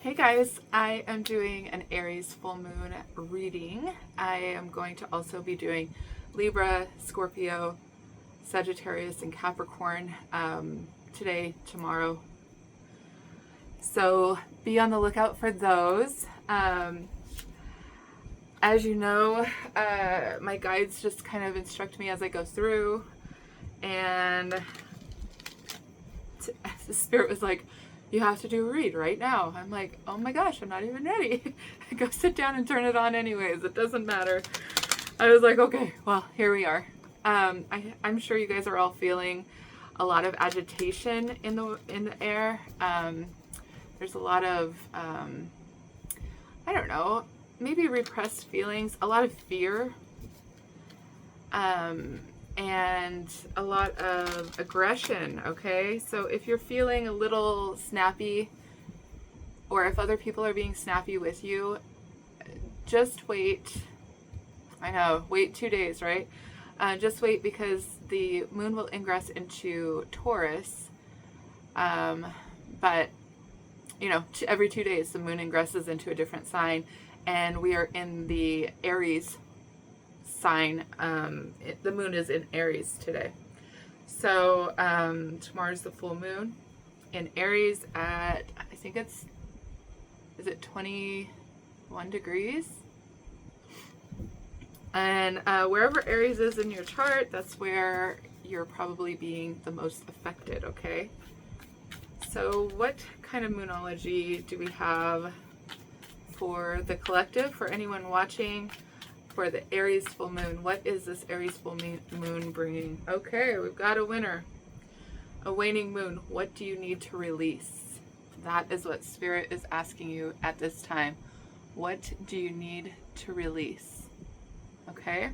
Hey guys, I am doing an Aries full moon reading. I am going to also be doing Libra, Scorpio, Sagittarius, and Capricorn today, tomorrow. So be on the lookout for those. As you know, my guides just kind of instruct me as I go through, and the spirit was like, you have to do a read right now. I'm like, oh my gosh, I'm not even ready. Go sit down and turn it on anyways. It doesn't matter. I was like, okay, well, here we are. I'm sure you guys are all feeling a lot of agitation in the air. There's a lot of I don't know, maybe repressed feelings, a lot of fear, and a lot of aggression, okay? So if you're feeling a little snappy, or if other people are being snappy with you, just wait. I know, wait 2 days, right? Just wait, because the moon will ingress into Taurus. But, you know, every 2 days the moon ingresses into a different sign, and we are in the Aries sign. The moon is in Aries today. So tomorrow's the full moon in Aries at, I think is it 21 degrees? And wherever Aries is in your chart, that's where you're probably being the most affected, okay? So what kind of moonology do we have for the collective, for anyone watching, for the Aries full moon? What is this Aries full moon bringing? Okay, we've got a winner. A waning moon. What do you need to release? That is what Spirit is asking you at this time. What do you need to release? Okay?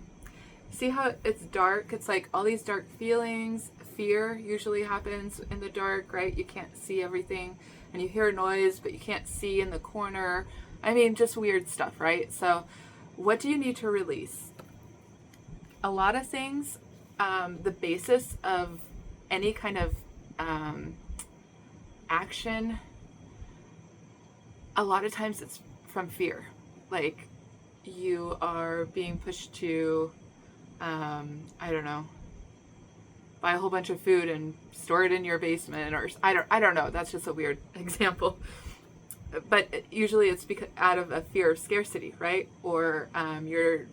See how it's dark? It's like all these dark feelings. Fear usually happens in the dark, right? You can't see everything, and you hear a noise, but you can't see in the corner. I mean, just weird stuff, right? So what do you need to release? A lot of things. The basis of any kind of action, a lot of times it's from fear. Like, you are being pushed to, I don't know, buy a whole bunch of food and store it in your basement, or I don't know. That's just a weird example. But usually it's because out of a fear of scarcity, right? Or you're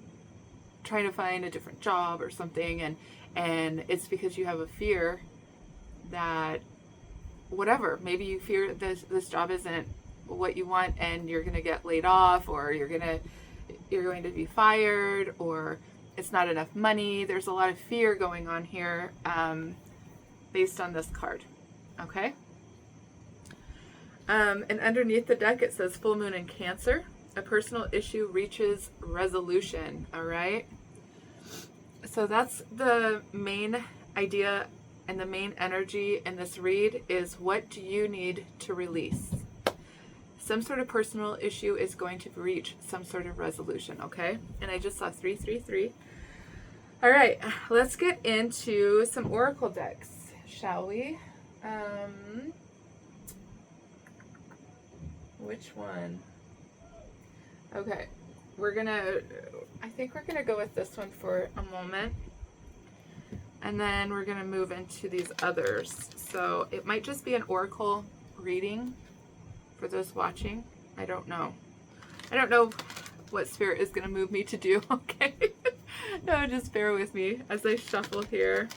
trying to find a different job or something, and it's because you have a fear that whatever, maybe you fear this job isn't what you want, and you're going to get laid off, or you're going to be fired, or it's not enough money. There's a lot of fear going on here based on this card, okay? And underneath the deck it says full moon in Cancer. A personal issue reaches resolution, all right? So that's the main idea and the main energy in this read is, what do you need to release? Some sort of personal issue is going to reach some sort of resolution, okay? And I just saw 333. All right, let's get into some oracle decks, shall we? Which one? Okay, I think we're gonna go with this one for a moment, and then we're gonna move into these others. So it might just be an oracle reading for those watching. I don't know what Spirit is gonna move me to do, okay? No, just bear with me as I shuffle here.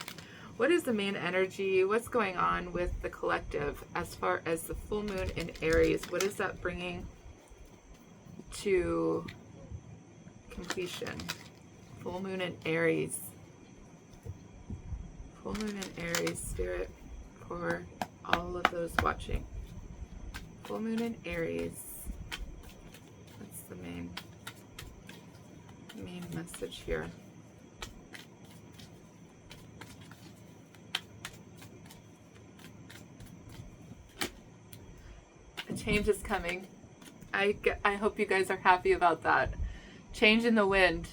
What is the main energy? What's going on with the collective as far as the full moon in Aries? What is that bringing to completion? Full moon in Aries. Full moon in Aries, Spirit, for all of those watching. Full moon in Aries. That's the main message here. A change is coming. I hope you guys are happy about that. Change in the wind.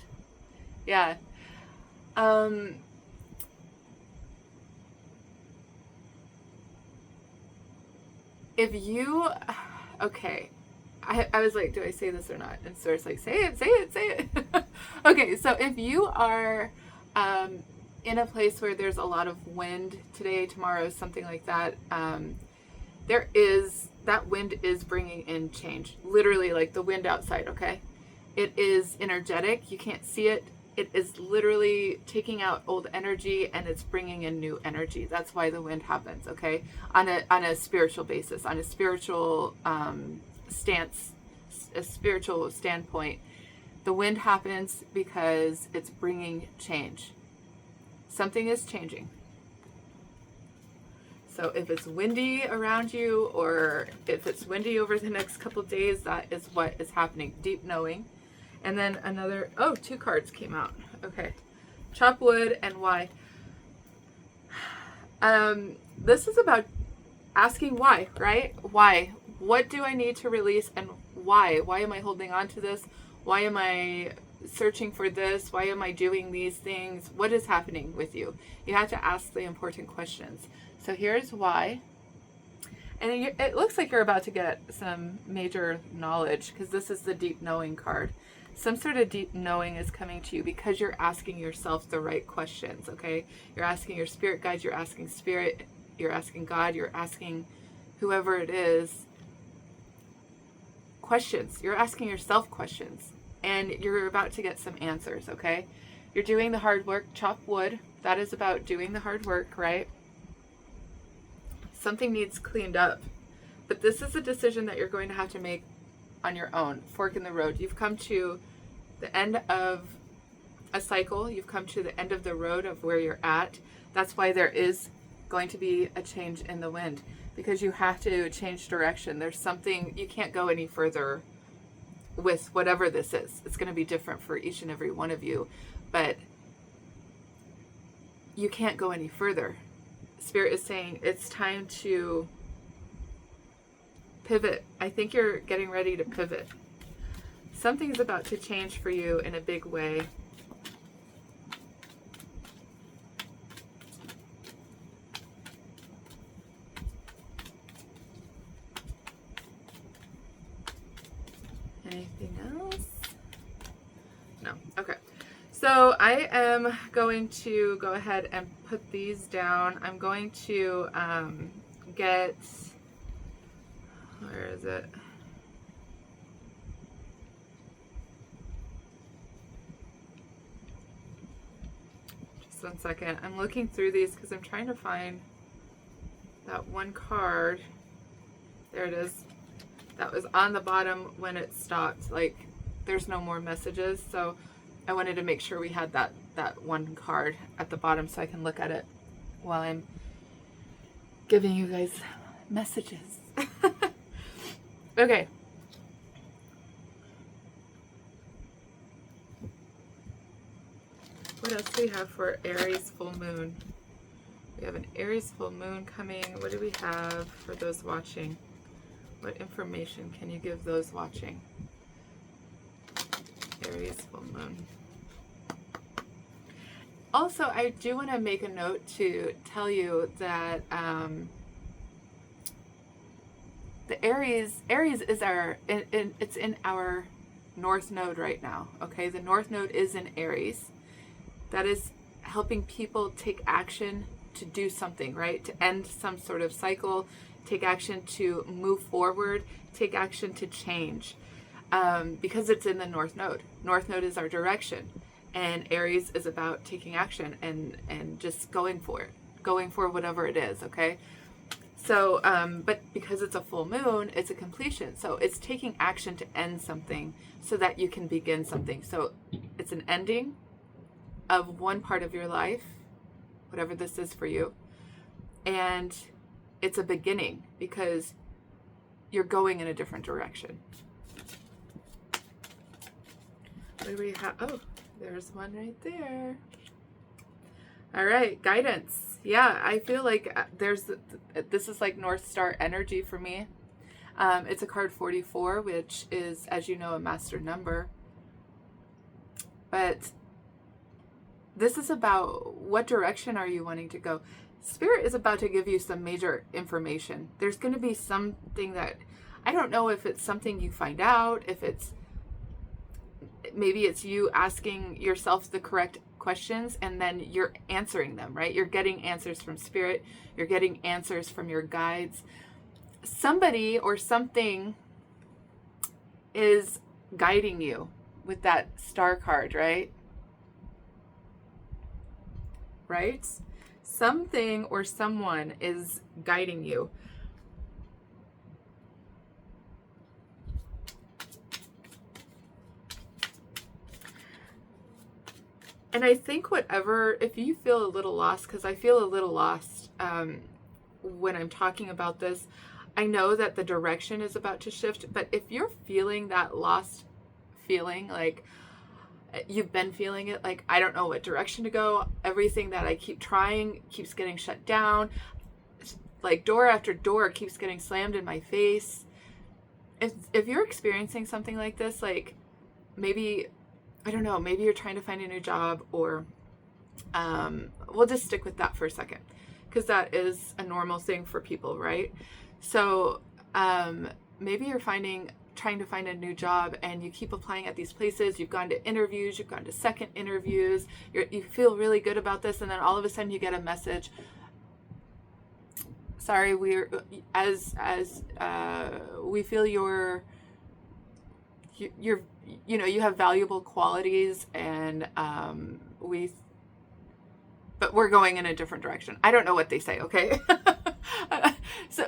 Yeah. If you, okay, I was like, do I say this or not? And Spirit's like, say it, say it, say it. Okay, so if you are in a place where there's a lot of wind today, tomorrow, something like that, that wind is bringing in change. Literally, like the wind outside, okay? It is energetic. You can't see it. It is literally taking out old energy and it's bringing in new energy. That's why the wind happens, okay? On a spiritual basis, on a spiritual stance, a spiritual standpoint, the wind happens because it's bringing change. Something is changing. So if it's windy around you, or if it's windy over the next couple of days, that is what is happening. Deep knowing. And then another, 2 cards came out. Okay. Chop wood and why. This is about asking why, right? Why? What do I need to release and why? Why am I holding on to this? Why am I searching for this? Why am I doing these things? What is happening with you? You have to ask the important questions. So here's why. And it looks like you're about to get some major knowledge because this is the deep knowing card. Some sort of deep knowing is coming to you because you're asking yourself the right questions, okay? You're asking your spirit guides, you're asking spirit, you're asking God, you're asking whoever it is questions. You're asking yourself questions and you're about to get some answers, okay? You're doing the hard work, chop wood. That is about doing the hard work, right? Something needs cleaned up. But this is a decision that you're going to have to make on your own. Fork in the road. You've come to the end of a cycle. You've come to the end of the road of where you're at. That's why there is going to be a change in the wind, because you have to change direction. There's something, you can't go any further with whatever this is. It's going to be different for each and every one of you, but you can't go any further. Spirit is saying it's time to pivot. I think you're getting ready to pivot. Something's about to change for you in a big way. Anything else? No. Okay. So I am going to go ahead and put these down. I'm going to get, where is it? Just 1 second. I'm looking through these because I'm trying to find that one card. There it is. That was on the bottom when it stopped. Like, there's no more messages. So I wanted to make sure we had that one card at the bottom so I can look at it while I'm giving you guys messages. Okay. What else do we have for Aries full moon? We have an Aries full moon coming. What do we have for those watching? What information can you give those watching? Aries full moon. Also, I do want to make a note to tell you that the Aries is it's in our North Node right now. Okay, the North Node is in Aries. That is helping people take action to do something, right? To end some sort of cycle, take action to move forward, take action to change, because it's in the North Node. North Node is our direction, and Aries is about taking action and just going for it, going for whatever it is, okay? So, but because it's a full moon, it's a completion. So it's taking action to end something so that you can begin something. So it's an ending of one part of your life, whatever this is for you, and it's a beginning because you're going in a different direction. What do we have? Oh, there's one right there. All right, guidance. Yeah, I feel like this is like North Star energy for me. It's a card 44, which is, as you know, a master number. But this is about what direction are you wanting to go. Spirit is about to give you some major information. There's going to be something that I don't know if it's something you find out, if maybe it's you asking yourself the correct questions and then you're answering them, right? You're getting answers from spirit. You're getting answers from your guides. Somebody or something is guiding you with that star card, right? Right? Something or someone is guiding you. And I think if you feel a little lost, because I feel a little lost when I'm talking about this, I know that the direction is about to shift, but if you're feeling that lost feeling, like you've been feeling it, like I don't know what direction to go, everything that I keep trying keeps getting shut down, like door after door keeps getting slammed in my face. If you're experiencing something like this, like maybe, I don't know, maybe you're trying to find a new job, or we'll just stick with that for a second, because that is a normal thing for people, right? So maybe you're trying to find a new job and you keep applying at these places. You've gone to interviews, you've gone to second interviews, you feel really good about this, and then all of a sudden you get a message, sorry, we feel you have valuable qualities, and but we're going in a different direction. I don't know what they say, okay?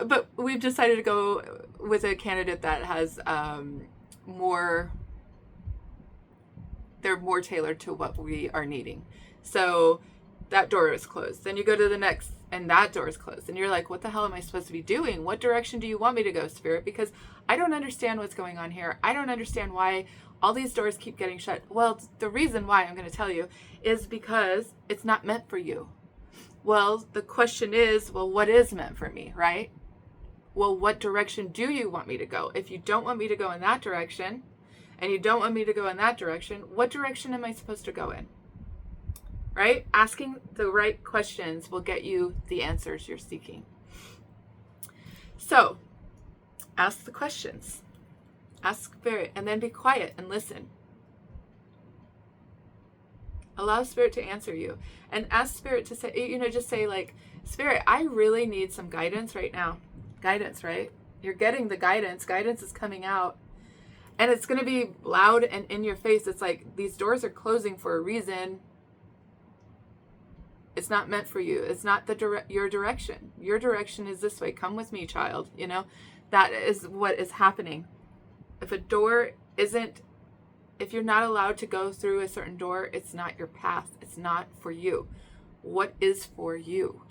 But we've decided to go with a candidate that has they're more tailored to what we are needing. So that door is closed. Then you go to the next, and that door is closed. And you're like, what the hell am I supposed to be doing? What direction do you want me to go, Spirit? Because I don't understand what's going on here. I don't understand why all these doors keep getting shut. Well, the reason why, I'm going to tell you, is because it's not meant for you. Well, the question is, well, what is meant for me, right? Well, what direction do you want me to go? If you don't want me to go in that direction, and you don't want me to go in that direction, what direction am I supposed to go in? Right? Asking the right questions will get you the answers you're seeking. So, ask the questions. Ask Spirit, and then be quiet and listen. Allow Spirit to answer you. And ask Spirit to say, just say like, Spirit, I really need some guidance right now. Guidance, right? You're getting the guidance. Guidance is coming out. And it's going to be loud and in your face. It's like, these doors are closing for a reason. It's not meant for you. It's not your direction. Your direction is this way. Come with me, child. That is what is happening. If a door if you're not allowed to go through a certain door, it's not your path. It's not for you. What is for you?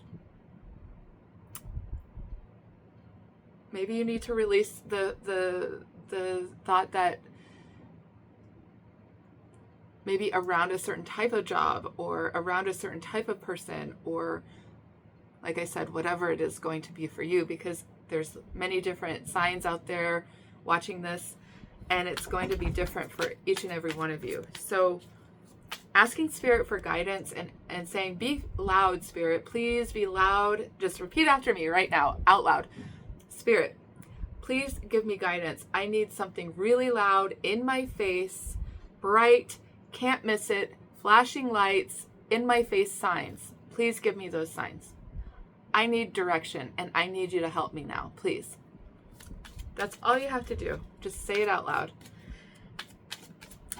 Maybe you need to release the thought that maybe around a certain type of job or around a certain type of person, or like I said, whatever it is going to be for you, because there's many different signs out there watching this, and it's going to be different for each and every one of you. So asking Spirit for guidance and saying, be loud, Spirit, please be loud. Just repeat after me right now, out loud. Spirit, please give me guidance. I need something really loud in my face, bright, can't miss it, flashing lights, in my face signs. Please give me those signs. I need direction, and I need you to help me now, please. That's all you have to do. Just say it out loud.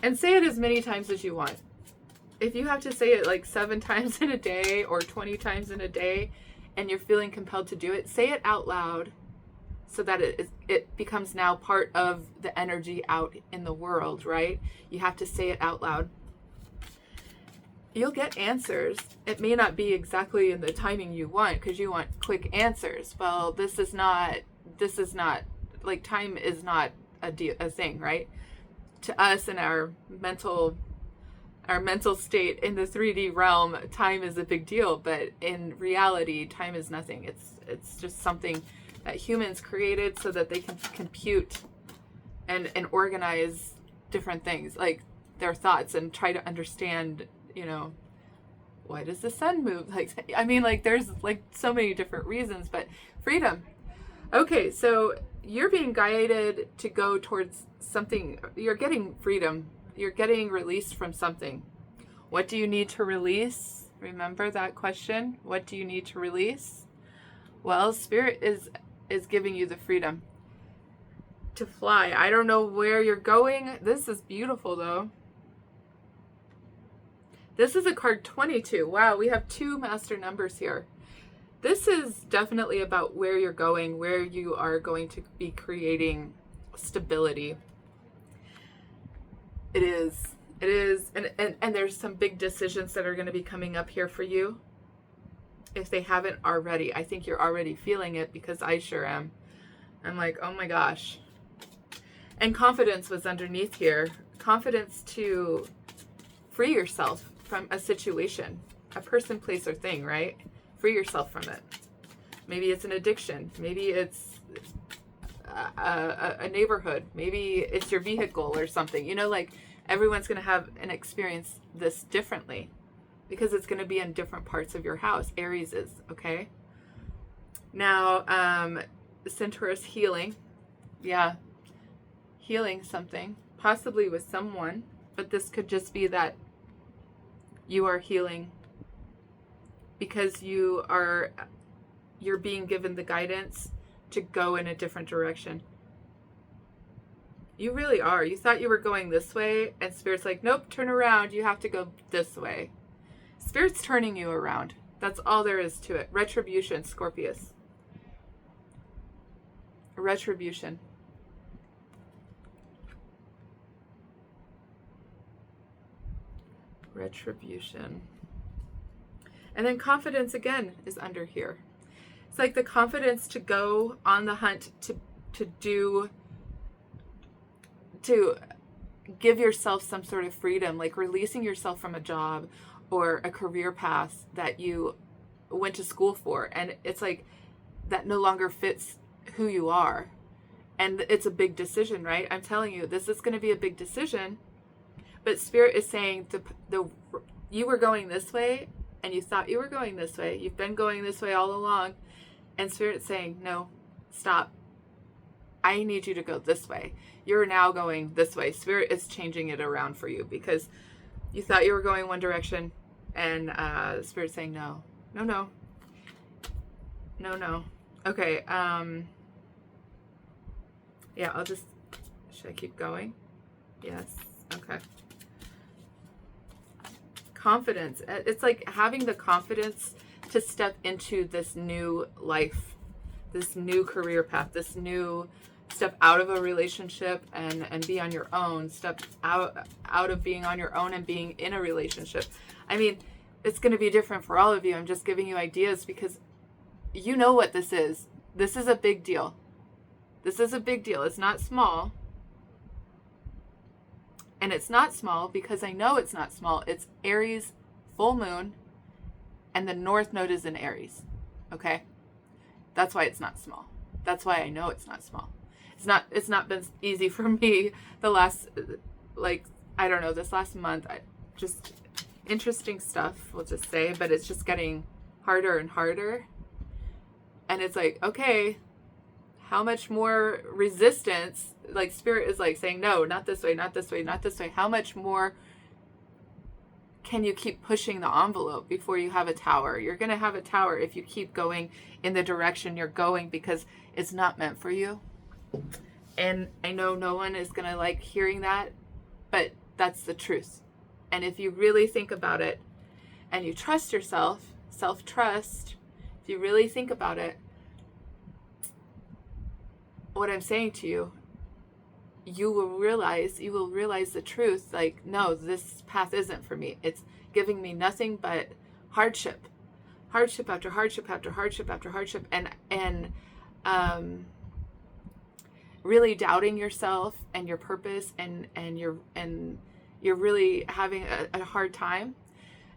And say it as many times as you want. If you have to say it like 7 times in a day or 20 times in a day, and you're feeling compelled to do it, say it out loud so that it becomes now part of the energy out in the world, right? You have to say it out loud. You'll get answers. It may not be exactly in the timing you want, because you want quick answers. Well, this is not, like, time is not a thing, right? To us in our mental state in the 3D realm, time is a big deal, but in reality, time is nothing. It's just something that humans created so that they can compute and organize different things, like their thoughts, and try to understand, why does the sun move? There's like so many different reasons, but freedom. Okay, so you're being guided to go towards something. You're getting freedom. You're getting released from something. What do you need to release? Remember that question. What do you need to release? Well, Spirit is giving you the freedom to fly. I don't know where you're going. This is beautiful though. This is a card 22. Wow, we have 2 master numbers here. This is definitely about where you're going, where you are going to be creating stability. It is. And there's some big decisions that are going to be coming up here for you. If they haven't already, I think you're already feeling it, because I sure am. I'm like, oh my gosh. And confidence was underneath here. Confidence to free yourself from a situation, a person, place, or thing, right? Free yourself from it. Maybe it's an addiction. Maybe it's a neighborhood. Maybe it's your vehicle or something. You know, like everyone's going to have and experience this differently, because it's going to be in different parts of your house. Aries is, okay? Now, Centaurus healing. Yeah, healing something, possibly with someone, but this could just be that you are healing because you're being given the guidance to go in a different direction. You really are. You thought you were going this way, and Spirit's like, nope, turn around. You have to go this way. Spirit's turning you around. That's all there is to it. Retribution, Scorpius. Retribution. Retribution. And then confidence again is under here. It's like the confidence to go on the hunt, to give yourself some sort of freedom, like releasing yourself from a job or a career path that you went to school for, and it's like that no longer fits who you are. And it's a big decision, right? I'm telling you, this is going to be a big decision. But Spirit is saying you were going this way, and you thought you were going this way. You've been going this way all along. And Spirit's saying, no, stop. I need you to go this way. You're now going this way. Spirit is changing it around for you, because you thought you were going one direction, and Spirit's saying, no. Okay. Yeah, should I keep going? Yes. Okay. Confidence. It's like having the confidence to step into this new life, this new career path, this new step out of a relationship and be on your own, step out of being on your own and being in a relationship. I mean, it's going to be different for all of you. I'm just giving you ideas because you know what this is. This is a big deal. This is a big deal. It's not small. And it's not small because I know it's not small. It's Aries full moon, and the North Node is in Aries. Okay? That's why it's not small. That's why I know it's not small. It's not been easy for me the last, this last month. Just interesting stuff, we'll just say, but it's just getting harder and harder. And it's like, okay, how much more resistance? Like Spirit is like saying, no, not this way, not this way, not this way. How much more can you keep pushing the envelope before you have a tower? You're going to have a tower if you keep going in the direction you're going, because it's not meant for you. And I know no one is going to like hearing that, but that's the truth. And if you really think about it and you trust yourself, self-trust, if you really think about it, what I'm saying to you, you will realize the truth. Like, no, this path isn't for me. It's giving me nothing but hardship after hardship after hardship after hardship, and really doubting yourself and your purpose, and you're really having a hard time,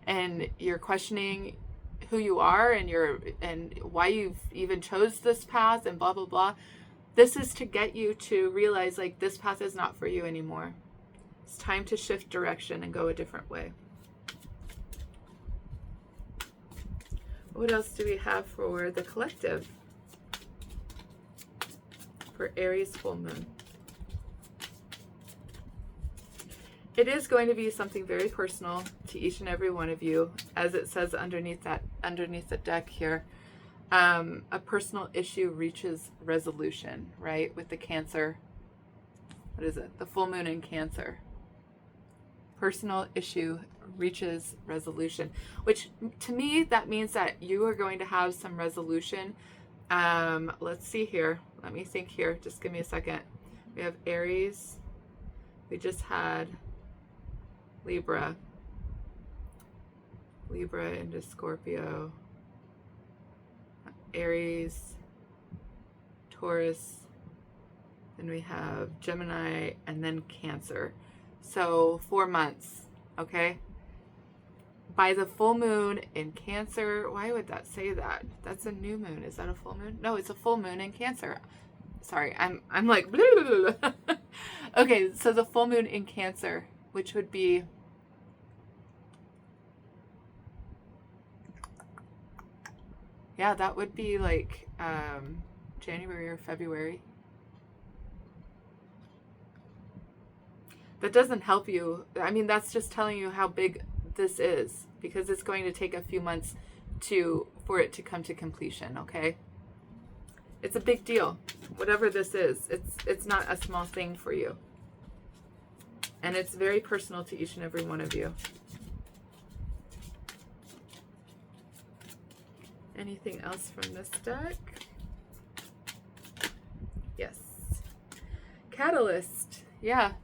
and you're questioning who you are and why you've even chose this path, and blah blah blah. This is to get you to realize, like, this path is not for you anymore. It's time to shift direction and go a different way. What else do we have for the collective? for Aries full moon. It is going to be something very personal to each and every one of you, as it says underneath the deck here. A personal issue reaches resolution, right? With the Cancer. What is it? The full moon in Cancer. Personal issue reaches resolution, which to me, that means that you are going to have some resolution. Let's see here. Let me think here. Just give me a second. We have Aries. We just had Libra into Scorpio, Aries, Taurus, then we have Gemini, and then Cancer. So 4 months, okay? By the full moon in Cancer, why would that say that? That's a new moon. Is that a full moon? No, it's a full moon in Cancer. Sorry, I'm like, blah, blah, blah. Okay, so the full moon in Cancer, which would be that would be like January or February. That doesn't help you. I mean, that's just telling you how big this is, because it's going to take a few months for it to come to completion, okay? It's a big deal. Whatever this is, it's not a small thing for you. And it's very personal to each and every one of you. Anything else from this deck? Yes. Catalyst. Yeah.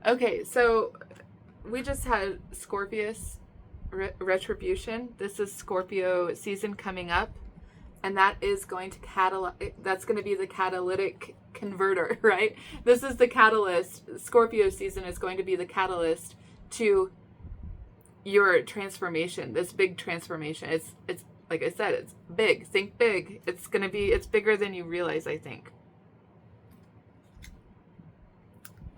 Okay, so we just had Scorpius retribution. This is Scorpio season coming up, and that is going to that's going to be the catalytic converter, right? This is the catalyst. Scorpio season is going to be the catalyst to your transformation, this big transformation. It's like I said, it's big. Think big. It's bigger than you realize, I think.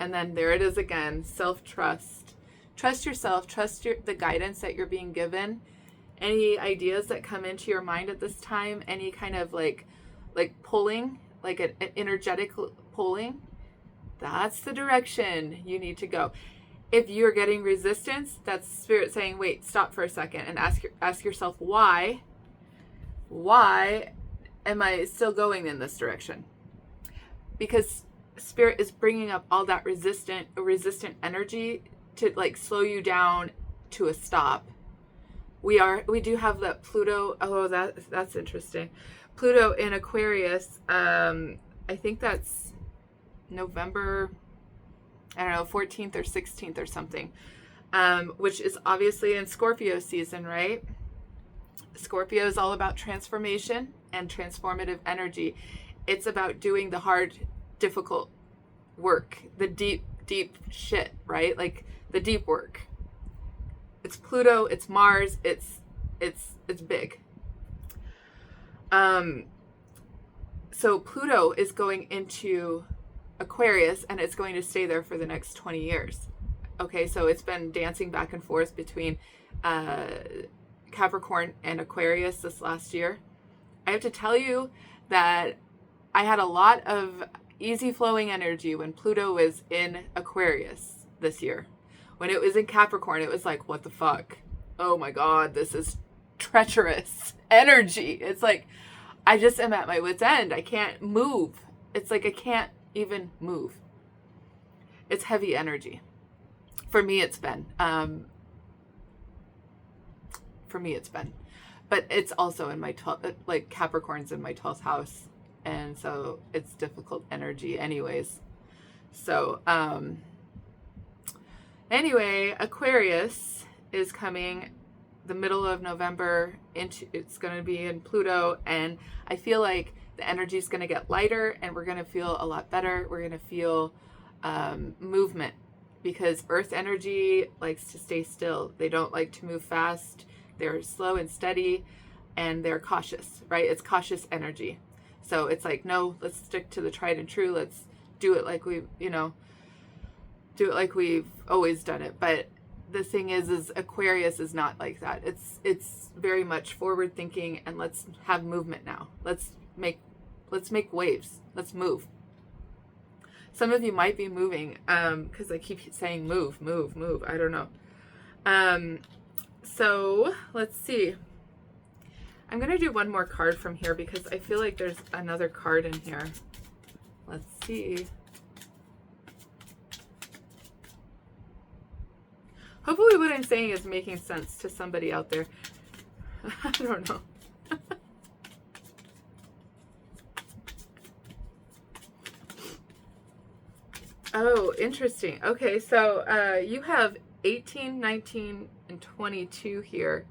And then there it is again, self-trust. Trust yourself, trust the guidance that you're being given. Any ideas that come into your mind at this time, any kind of like pulling, like an energetic pulling, that's the direction you need to go. If you're getting resistance, that's Spirit saying, wait, stop for a second and ask yourself, why am I still going in this direction? Because Spirit is bringing up all that resistant energy to like slow you down to a stop. We do have that Pluto. Oh, that's interesting. Pluto in Aquarius. I think that's November, I don't know, 14th or 16th or something, which is obviously in Scorpio season, right? Scorpio is all about transformation and transformative energy. It's about doing the hard, difficult work, the deep shit, right? Like the deep work. It's Pluto, it's Mars, it's big. So Pluto is going into Aquarius, and it's going to stay there for the next 20 years. Okay, so it's been dancing back and forth between Capricorn and Aquarius this last year. I have to tell you that I had a lot of easy flowing energy when Pluto was in Aquarius this year. When it was in Capricorn, it was like, what the fuck? Oh my God, this is treacherous energy. It's like, I just am at my wit's end. I can't move. It's like I can't even move. It's heavy energy. For me, it's been. But it's also in my Capricorn's in my 12th house, and so it's difficult energy anyways. So anyway, Aquarius is coming the middle of November. It's going to be in Pluto, and I feel like the energy is going to get lighter, and we're going to feel a lot better. We're going to feel movement, because Earth energy likes to stay still. They don't like to move fast. They're slow and steady, and they're cautious, right? It's cautious energy. So it's like, no, let's stick to the tried and true. Let's do it like we've always done it. But the thing is Aquarius is not like that. It's very much forward thinking, and let's have movement now. Let's Let's make waves. Let's move. Some of you might be moving, because I keep saying move, move, move. I don't know. So let's see. I'm going to do one more card from here because I feel like there's another card in here. Let's see. Hopefully what I'm saying is making sense to somebody out there. I don't know. Oh, interesting. Okay, so you have 18, 19, and 22 here,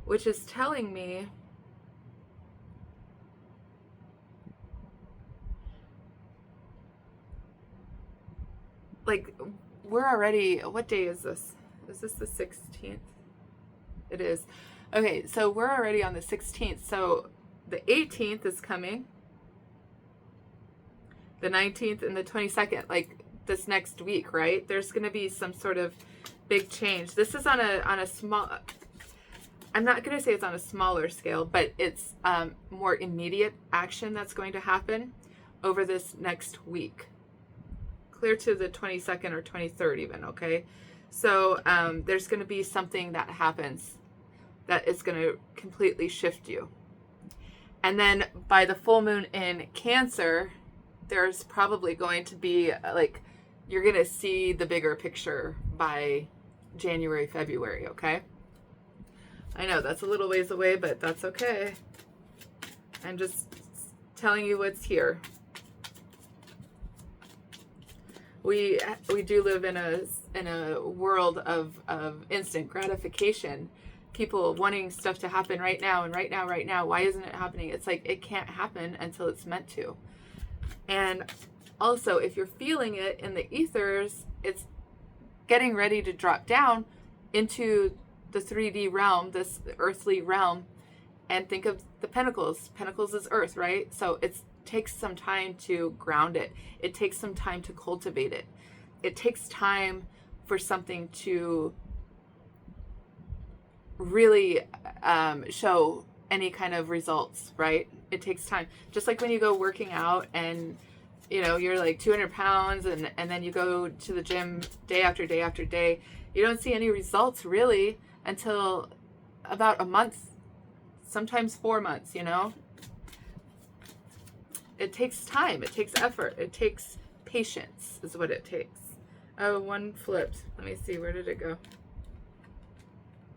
which is telling me like we're already, what day is this? Is this the 16th? It is. Okay, so we're already on the 16th. So the 18th is coming. The 19th and the 22nd, like this next week, right? There's going to be some sort of big change. This is on a small, I'm not going to say it's on a smaller scale, but it's more immediate action that's going to happen over this next week. Clear to the 22nd or 23rd even, okay? So there's going to be something that happens that is going to completely shift you. And then by the full moon in Cancer, there's probably going to be like, you're going to see the bigger picture by January, February, okay? I know that's a little ways away, but that's okay. I'm just telling you what's here. We do live in a world of instant gratification. People wanting stuff to happen right now and right now, right now. Why isn't it happening? It's like it can't happen until it's meant to. And also, if you're feeling it in the ethers, it's getting ready to drop down into the 3D realm, this earthly realm, and think of the pentacles. Pentacles is earth, right? So it takes some time to ground it. It takes some time to cultivate it. It takes time for something to really show any kind of results, right? It takes time. Just like when you go working out and you know, you're like 200 pounds and then you go to the gym day after day after day. You don't see any results really until about a month, sometimes 4 months, you know? It takes time. It takes effort. It takes patience is what it takes. Oh, one flipped. Let me see. Where did it go?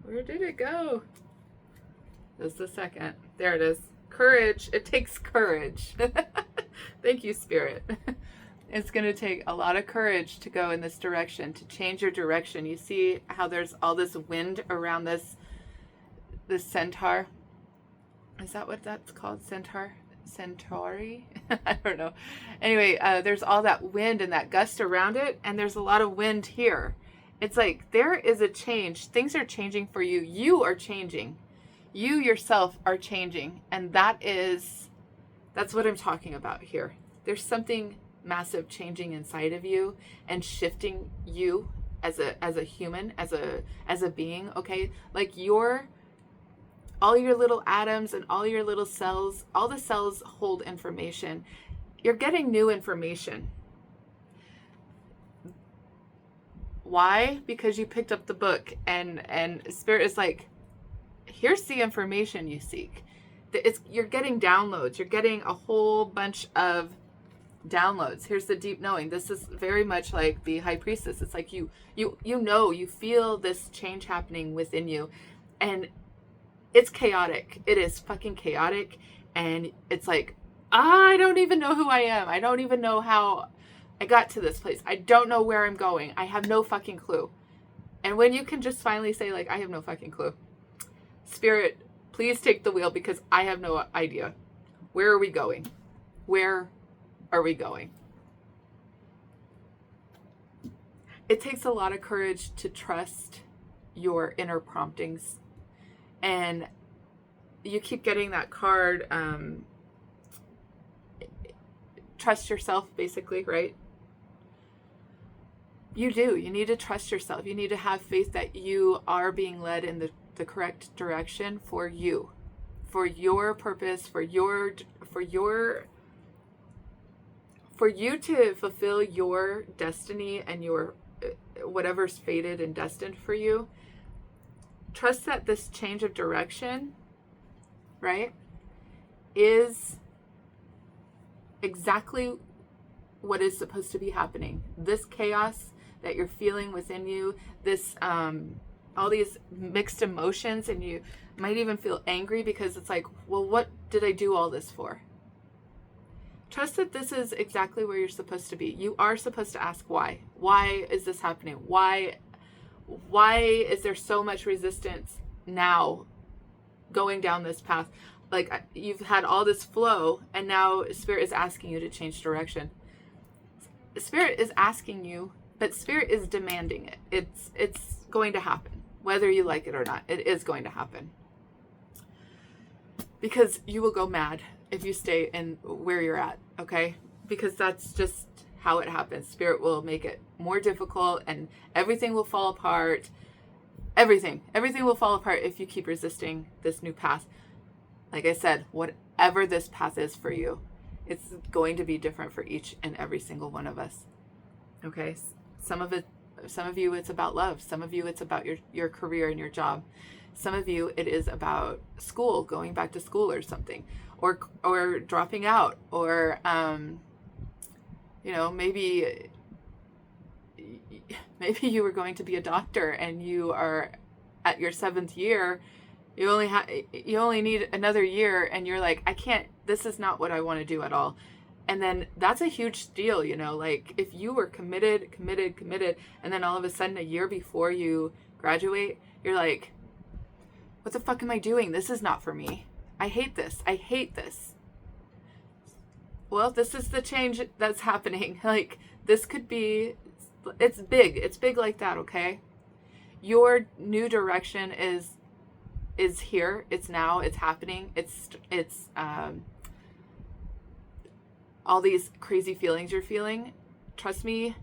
Where did it go? This is the second. There it is. Courage. It takes courage. Thank you, Spirit. It's going to take a lot of courage to go in this direction, to change your direction. You see how there's all this wind around this centaur? Is that what that's called? Centaur? Centauri? I don't know. Anyway, there's all that wind and that gust around it, and there's a lot of wind here. It's like there is a change. Things are changing for you. You are changing. You yourself are changing, and that's what I'm talking about here. There's something massive changing inside of you and shifting you as a human, as a being, okay? Like all your little atoms and all your little cells, all the cells hold information. You're getting new information. Why? Because you picked up the book and Spirit is like, here's the information you seek. You're getting downloads. You're getting a whole bunch of downloads. Here's the deep knowing. This is very much like the High Priestess. It's like you know, you feel this change happening within you, and it's chaotic. It is fucking chaotic, and it's like, I don't even know who I am. I don't even know how I got to this place. I don't know where I'm going. I have no fucking clue. And when you can just finally say, like, I have no fucking clue. Spirit, please take the wheel because I have no idea. Where are we going? Where are we going? It takes a lot of courage to trust your inner promptings. And you keep getting that card, trust yourself, basically, right? You do. You need to trust yourself. You need to have faith that you are being led in the correct direction for you, for your purpose, for your for you to fulfill your destiny and your whatever's fated and destined for you, trust that this change of direction, right, is exactly what is supposed to be happening. This chaos that you're feeling within you, this all these mixed emotions, and you might even feel angry because it's like, well, what did I do all this for? Trust that this is exactly where you're supposed to be. You are supposed to ask why. Why is this happening? Why is there so much resistance now going down this path? Like, you've had all this flow, and now Spirit is asking you to change direction. Spirit is asking you, but Spirit is demanding it. It's going to happen, whether you like it or not. It is going to happen. Because you will go mad if you stay in where you're at, okay? Because that's just how it happens. Spirit will make it more difficult, and everything will fall apart. Everything will fall apart if you keep resisting this new path. Like I said, whatever this path is for you, it's going to be different for each and every single one of us. Okay? Some of you, it's about love. Some of you, it's about your career and your job. Some of you, it is about school, going back to school or something, or dropping out, or maybe you were going to be a doctor and you are at your 7th year. You only need another year, and you're like, I can't. This is not what I want to do at all. And then that's a huge deal, like if you were committed, and then all of a sudden a year before you graduate, you're like, what the fuck am I doing? This is not for me. I hate this. Well, this is the change that's happening. Like, this could be, it's big like that, okay? Your new direction is here. It's now. It's happening. It's all these crazy feelings you're feeling. Trust me,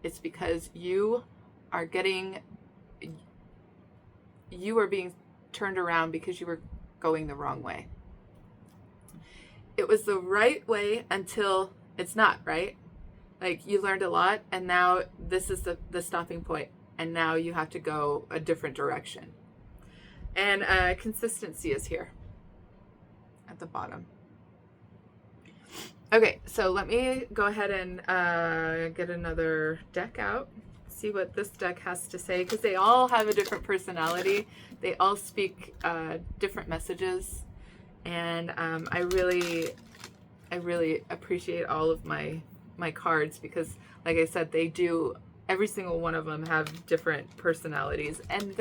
it's because you are being turned around because you were going the wrong way. It was the right way until it's not, right? Like, you learned a lot, and now this is the stopping point, and now you have to go a different direction. And consistency is here at the bottom. Okay, so let me go ahead and get another deck out, see what this deck has to say, because they all have a different personality. They all speak different messages, and I really appreciate all of my cards, because, like I said, they do, every single one of them have different personalities, and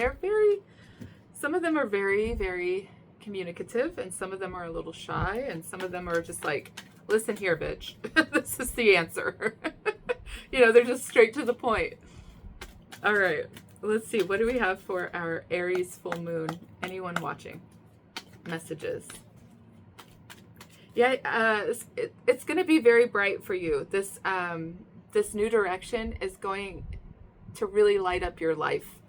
some of them are very, very communicative, and some of them are a little shy, and some of them are just like, listen here, bitch. This is the answer. They're just straight to the point. All right. Let's see. What do we have for our Aries full moon? Anyone watching? Messages. Yeah, it's going to be very bright for you. This new direction is going to really light up your life.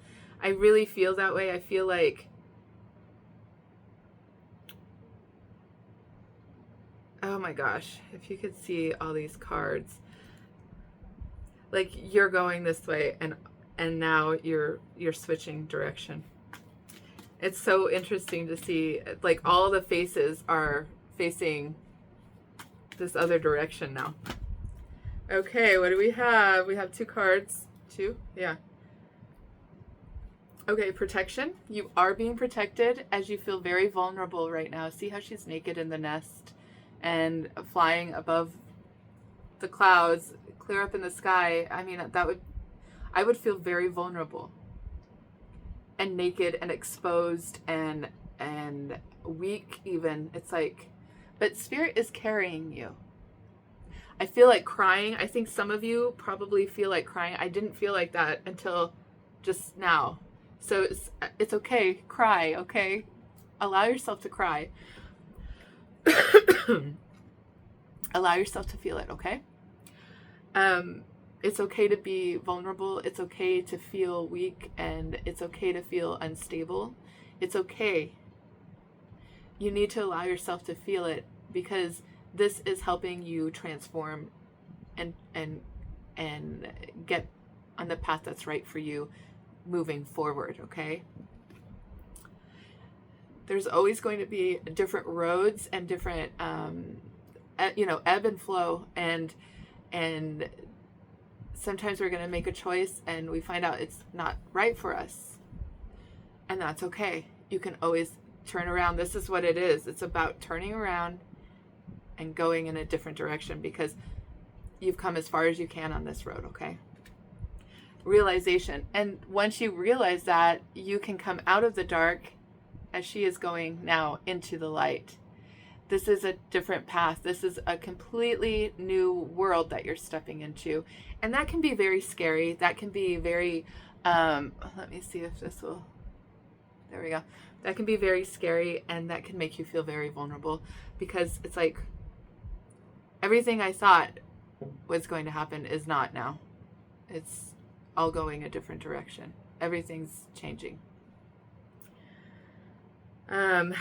I really feel that way. I feel like, oh my gosh, if you could see all these cards, like, you're going this way, and now you're switching direction. It's so interesting to see, like, all the faces are facing this other direction now. Okay, what do we have? We have 2 cards. 2? Yeah. Okay, protection. You are being protected as you feel very vulnerable right now. See how she's naked in the nest and flying above the clouds, clear up in the sky. I mean, I would feel very vulnerable and naked and exposed and weak even. It's like, but Spirit is carrying you. I feel like crying. I think some of you probably feel like crying. I didn't feel like that until just now. So it's okay. Cry, okay? Allow yourself to cry. Allow yourself to feel it, okay? It's okay to be vulnerable. It's okay to feel weak, and it's okay to feel unstable. It's okay. You need to allow yourself to feel it, because this is helping you transform and get on the path that's right for you moving forward, okay? There's always going to be different roads and different, ebb and flow, and sometimes we're going to make a choice and we find out it's not right for us, and that's okay. You can always turn around. This is what it is. It's about turning around and going in a different direction, because you've come as far as you can on this road, okay? Realization. And once you realize that, you can come out of the dark as she is going now into the light. This is a different path. This is a completely new world that you're stepping into. And that can be very scary. That can be very, let me see if this will, there we go. That can be very scary, and that can make you feel very vulnerable, because it's like everything I thought was going to happen is not now. It's all going a different direction. Everything's changing. And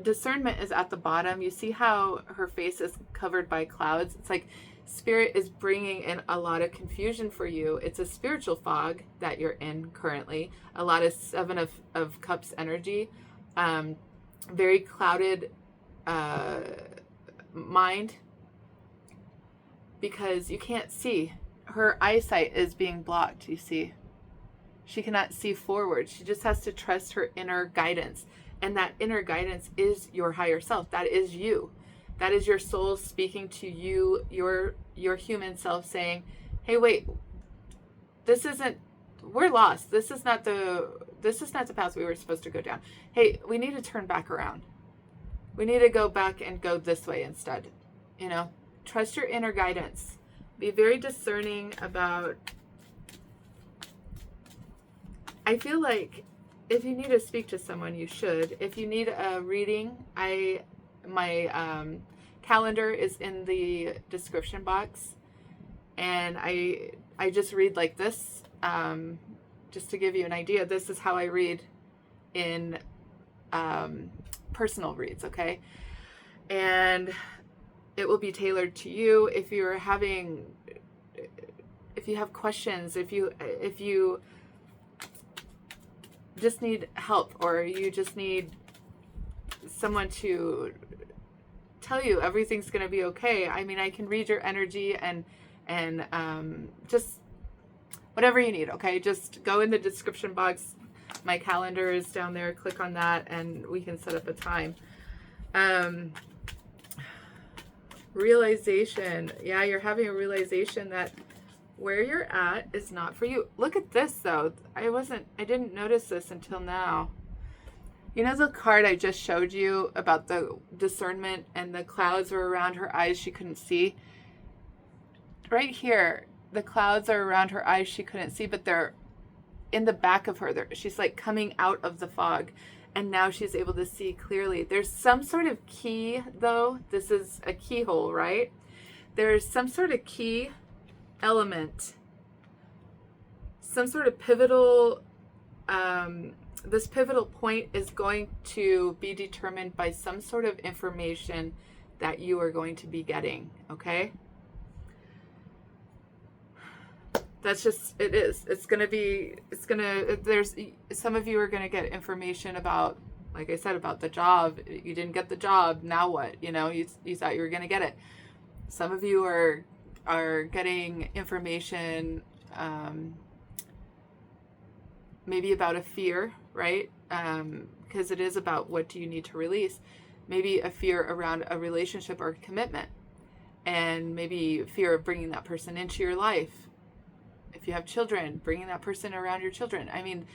discernment is at the bottom. You see how her face is covered by clouds? It's like Spirit is bringing in a lot of confusion for you. It's a spiritual fog that you're in currently. A lot of Seven of Cups energy. Very clouded mind, because you can't see. Her eyesight is being blocked, you see. She cannot see forward. She just has to trust her inner guidance. And that inner guidance is your higher self. That is you. That is your soul speaking to you, your human self, saying, hey, wait, this isn't, we're lost. This is not the path we were supposed to go down. Hey, we need to turn back around. We need to go back and go this way instead. Trust your inner guidance. Be very discerning about, I feel like if you need to speak to someone, you should. If you need a reading, my calendar is in the description box, and I just read like this, just to give you an idea. This is how I read in personal reads, okay? And it will be tailored to you. If you have questions, if you just need help, or you just need someone to tell you everything's going to be okay. I mean, I can read your energy and just whatever you need, okay? Just go in the description box. My calendar is down there. Click on that and we can set up a time. Realization. Yeah, you're having a realization that where you're at is not for you. Look at this though. I didn't notice this until now. You know the card I just showed you about the discernment and the clouds were around her eyes she couldn't see? Right here, the clouds are around her eyes she couldn't see, but they're in the back of her. She's like coming out of the fog, and now she's able to see clearly. There's some sort of key though. This is a keyhole, right? There's some sort of key element, some sort of pivotal, this pivotal point is going to be determined by some sort of information that you are going to be getting, okay? That's just, it is. There's, some of you are going to get information about, like I said, about the job. You didn't get the job, now what? You thought you were going to get it. Some of you are getting information, maybe about a fear, right? Because it is about what do you need to release. Maybe a fear around a relationship or commitment, and maybe fear of bringing that person into your life. If you have children, bringing that person around your children. I mean,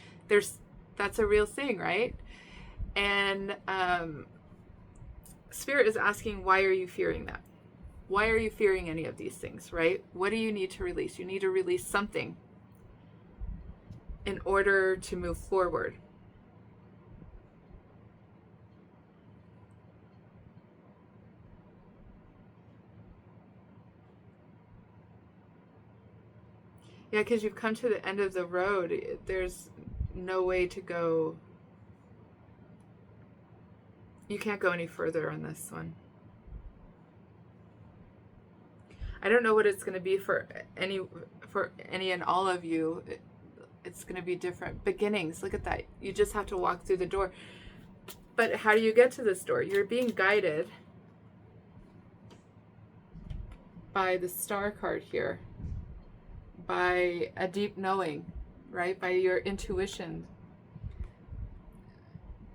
that's a real thing, right? And Spirit is asking, why are you fearing that? Why are you fearing any of these things, right? What do you need to release? You need to release something in order to move forward. Yeah, because you've come to the end of the road. There's no way to go. You can't go any further on this one. I don't know what it's going to be for any and all of you. It's going to be different beginnings. Look at that. You just have to walk through the door. But how do you get to this door? You're being guided by the star card here, by a deep knowing, right? By your intuition.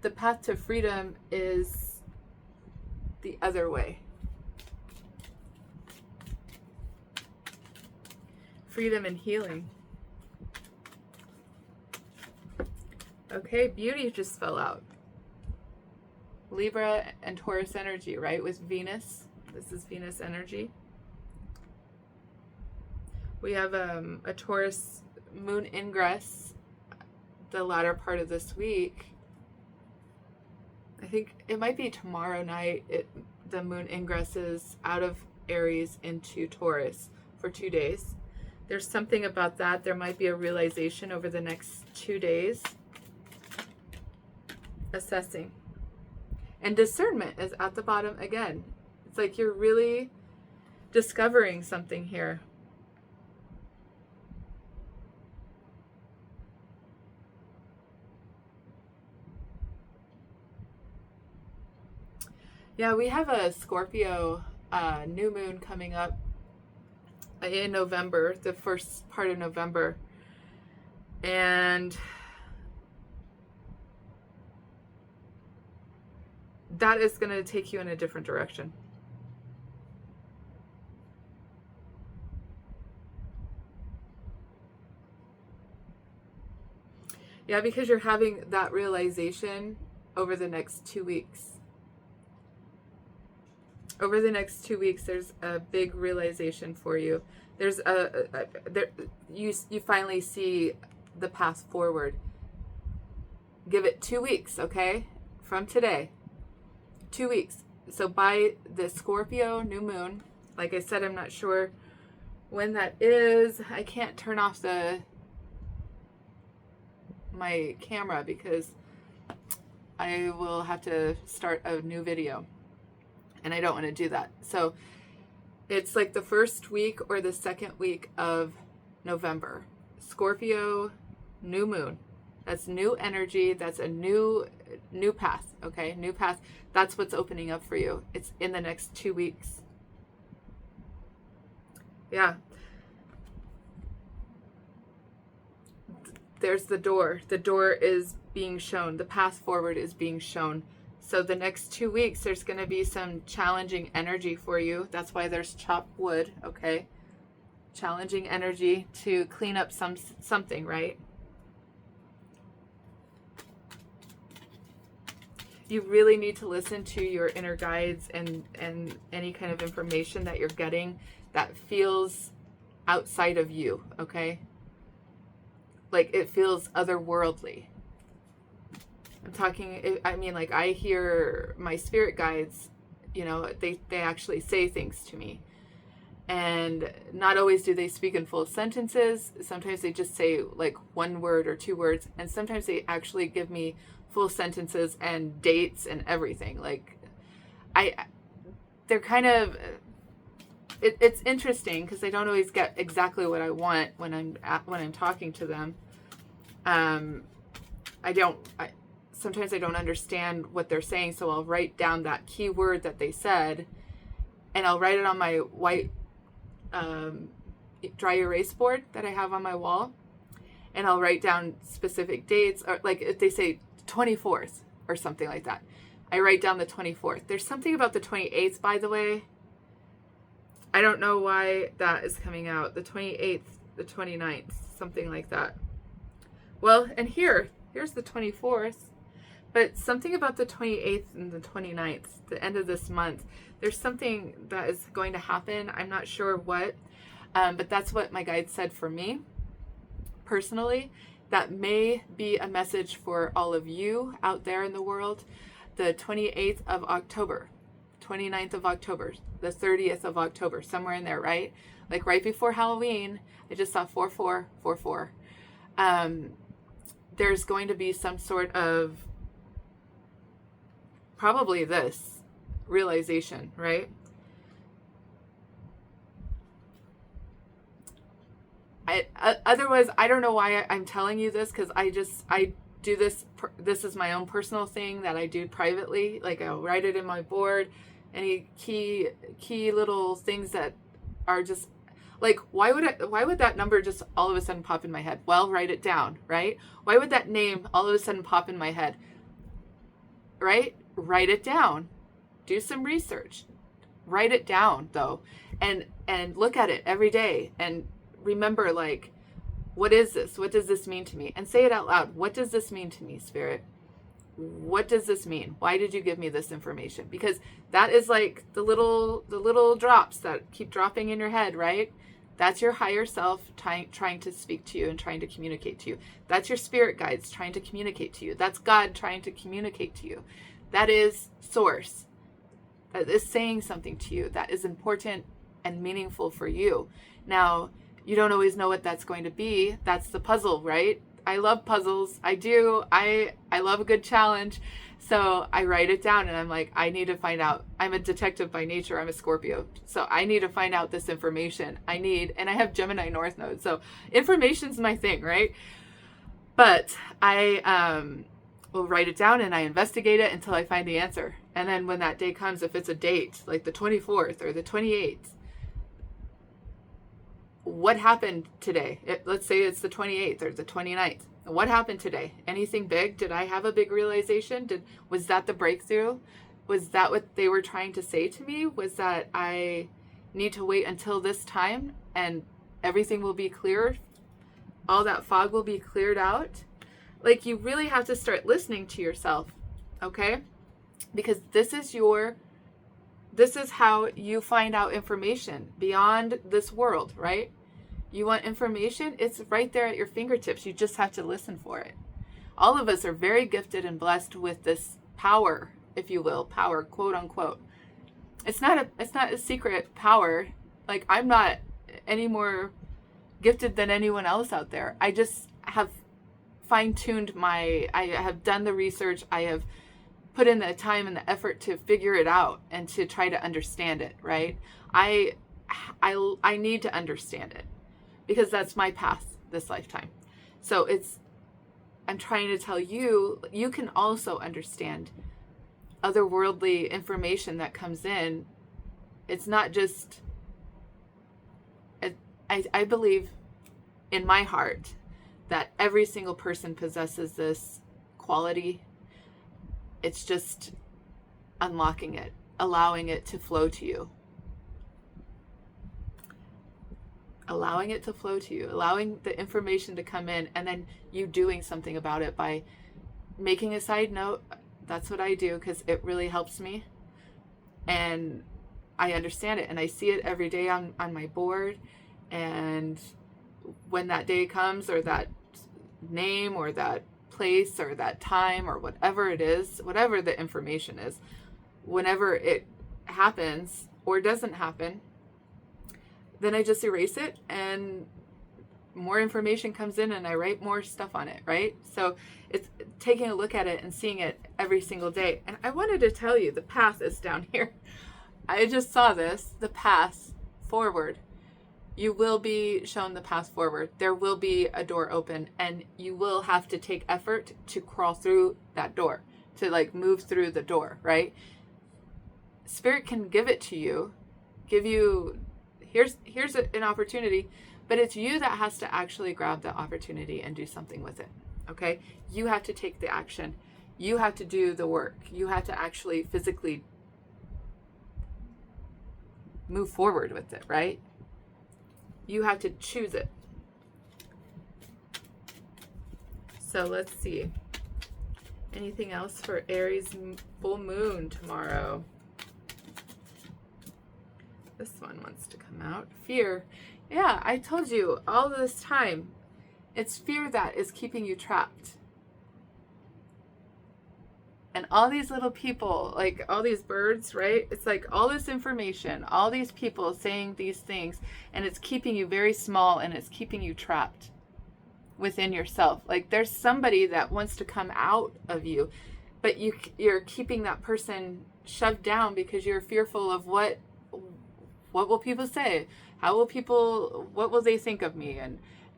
The path to freedom is the other way. Freedom and healing. Okay, beauty just fell out. Libra and Taurus energy, right? With Venus. This is Venus energy. We have a Taurus moon ingress the latter part of this week. I think it might be tomorrow night. The moon ingresses out of Aries into Taurus for 2 days. There's something about that. There might be a realization over the next 2 days. Assessing. And discernment is at the bottom again. It's like you're really discovering something here. Yeah, we have a Scorpio new moon coming up in November, the first part of November. And that is going to take you in a different direction. Yeah, because you're having that realization over the next 2 weeks. Over the next 2 weeks, there's a big realization for you. There's you finally see the path forward. Give it 2 weeks, okay? From today. 2 weeks. So by the Scorpio new moon, like I said, I'm not sure when that is. I can't turn off my camera because I will have to start a new video. And I don't want to do that. So it's like the first week or the second week of November. Scorpio, new moon. That's new energy. That's a new path. Okay, new path. That's what's opening up for you. It's in the next 2 weeks. Yeah. There's the door. The door is being shown. The path forward is being shown. So the next 2 weeks, there's going to be some challenging energy for you. That's why there's chopped wood, okay? Challenging energy to clean up something, right? You really need to listen to your inner guides and any kind of information that you're getting that feels outside of you, okay? Like it feels otherworldly. I'm talking, I mean, like I hear my spirit guides, you know, they actually say things to me. And not always do they speak in full sentences. Sometimes they just say like 1 word or 2 words. And sometimes they actually give me full sentences and dates and everything. Like they're kind of, it's interesting because I don't always get exactly what I want when I'm talking to them. Sometimes I don't understand what they're saying, so I'll write down that key word that they said, and I'll write it on my white dry erase board that I have on my wall, and I'll write down specific dates, or like if they say 24th or something like that, I write down the 24th. There's something about the 28th, by the way. I don't know why that is coming out. The 28th, the 29th, something like that. Well, and here's the 24th. But something about the 28th and the 29th, the end of this month, there's something that is going to happen. I'm not sure what, but that's what my guide said for me personally. That may be a message for all of you out there in the world. The 28th of October, 29th of October, the 30th of October, somewhere in there, right? Like right before Halloween, I just saw 4444. There's going to be some sort of probably this realization, right? Otherwise, I don't know why I'm telling you this, because I do this. This is my own personal thing that I do privately. Like, I'll write it in my board. Any key little things that are just like, why would that number just all of a sudden pop in my head? Well, write it down, right? Why would that name all of a sudden pop in my head? Right? Write it down. Do some research. Write it down though, and look at it every day and remember, like, what is this? What does this mean to me? And say it out loud. What does this mean to me, Spirit? What does this mean? Why did you give me this information? Because that is like the little drops that keep dropping in your head, right? That's your higher self trying to speak to you and trying to communicate to you. That's your spirit guides trying to communicate to you. That's God trying to communicate to you. That is source. That is saying something to you that is important and meaningful for you. Now, you don't always know what that's going to be. That's the puzzle, right? I love puzzles. I do. I love a good challenge. So I write it down and I'm like, I need to find out. I'm a detective by nature. I'm a Scorpio. So I need to find out this information. And I have Gemini North Node. So information's my thing, right? But I will write it down and I investigate it until I find the answer. And then when that day comes, if it's a date, like the 24th or the 28th, what happened today? Let's say it's the 28th or the 29th. What happened today? Anything big? Did I have a big realization? Was that the breakthrough? Was that what they were trying to say to me? Was that I need to wait until this time and everything will be clear? All that fog will be cleared out? Like, you really have to start listening to yourself, okay? Because this is how you find out information beyond this world, right? You want information? It's right there at your fingertips. You just have to listen for it. All of us are very gifted and blessed with this power, if you will, power, quote unquote. It's not a secret power. Like, I'm not any more gifted than anyone else out there. I just have fine-tuned I have done the research. I have put in the time and the effort to figure it out and to try to understand it, right? I need to understand it because that's my path this lifetime. So I'm trying to tell you, you can also understand otherworldly information that comes in. It's not just, I believe in my heart that every single person possesses this quality. It's just unlocking it, allowing it to flow to you. Allowing it to flow to you, allowing the information to come in, and then you doing something about it by making a side note. That's what I do because it really helps me. And I understand it and I see it every day on my board. And when that day comes, or that name or that place or that time or whatever it is, whatever the information is, whenever it happens or doesn't happen, then I just erase it and more information comes in and I write more stuff on it, right? So it's taking a look at it and seeing it every single day. And I wanted to tell you, the path is down here. I just saw this, the path forward. You will be shown the path forward. There will be a door open and you will have to take effort to crawl through that door, to like move through the door, right? Spirit can give it to you, give you, here's an opportunity, but it's you that has to actually grab the opportunity and do something with it, okay? You have to take the action. You have to do the work. You have to actually physically move forward with it, right? You have to choose it. So let's see. Anything else for Aries full moon tomorrow? This one wants to come out. Fear. Yeah, I told you all this time. It's fear that is keeping you trapped. And all these little people, like all these birds, right? It's like all this information, all these people saying these things, and it's keeping you very small and it's keeping you trapped within yourself. Like there's somebody that wants to come out of you, but you're keeping that person shoved down because you're fearful of what will people say? what will they think of me?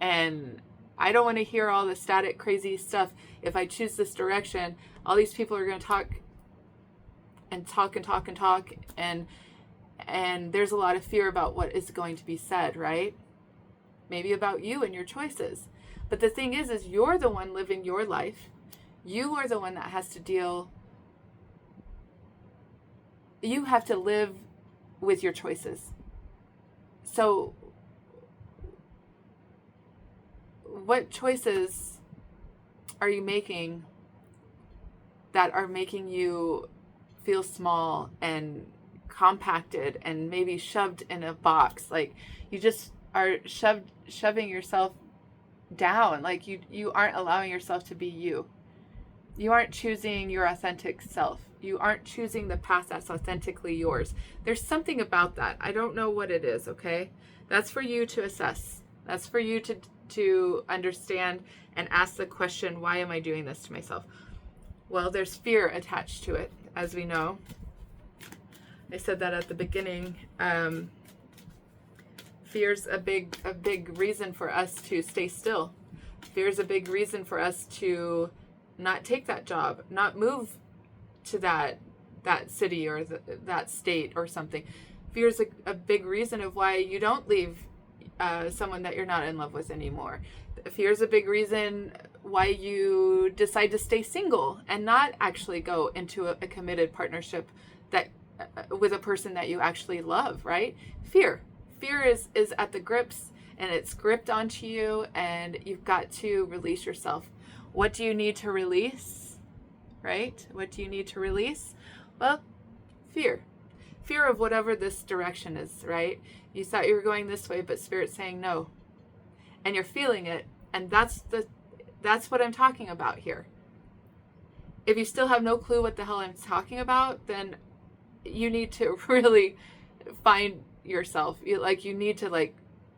And I don't want to hear all the static, crazy stuff. If I choose this direction, all these people are going to talk and talk and talk and talk. And there's a lot of fear about what is going to be said, right? Maybe about you and your choices. But the thing is you're the one living your life. You are the one that has to deal. You have to live with your choices. So what choices are you making that are making you feel small and compacted and maybe shoved in a box? Like you just are shoving yourself down. Like you aren't allowing yourself to be you. You aren't choosing your authentic self. You aren't choosing the path that's authentically yours. There's something about that. I don't know what it is, okay? That's for you to assess. That's for you to understand and ask the question, why am I doing this to myself? Well, there's fear attached to it, as we know. I said that at the beginning. Fear's a big reason for us to stay still. Fear's a big reason for us to not take that job, not move to that city or that state or something. Fear's a big reason of why you don't leave someone that you're not in love with anymore. Fear's a big reason why you decide to stay single and not actually go into a committed partnership that with a person that you actually love, right? Fear is at the grips, and it's gripped onto you, and you've got to release yourself. What do you need to release, right? What do you need to release? Well, fear of whatever this direction is, right? You thought you were going this way, but Spirit's saying no, and you're feeling it, and that's what I'm talking about here. If you still have no clue what the hell I'm talking about, then you need to really find yourself. You need to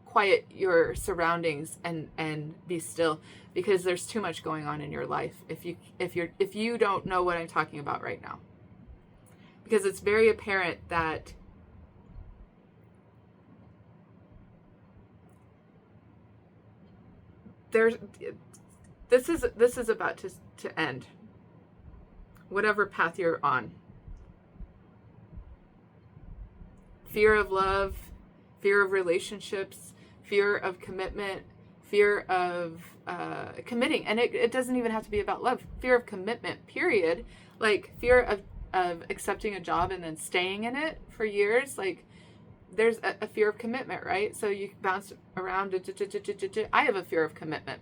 quiet your surroundings and be still, because there's too much going on in your life if you don't know what I'm talking about right now. Because it's very apparent that this is about to end, whatever path you're on. Fear of love, fear of relationships, fear of commitment, fear of committing. And it doesn't even have to be about love. Fear of commitment, period. Like fear of accepting a job and then staying in it for years. Like there's a fear of commitment, right? So you bounce around. I have a fear of commitment.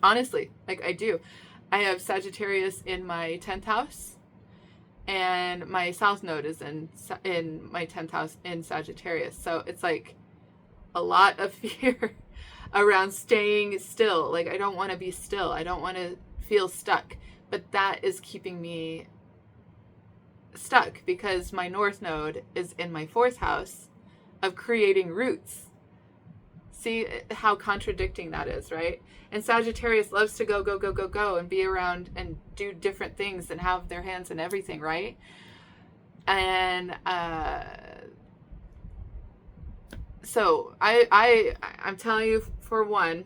Honestly, I do. I have Sagittarius in my 10th house. And my South Node is in my 10th house in Sagittarius. So it's a lot of fear around staying still. I don't want to be still. I don't want to feel stuck. But that is keeping me stuck because my North Node is in my 4th house of creating roots. See how contradicting that is, right? And Sagittarius loves to go and be around and do different things and have their hands in everything, right? And so I'm telling you, for one,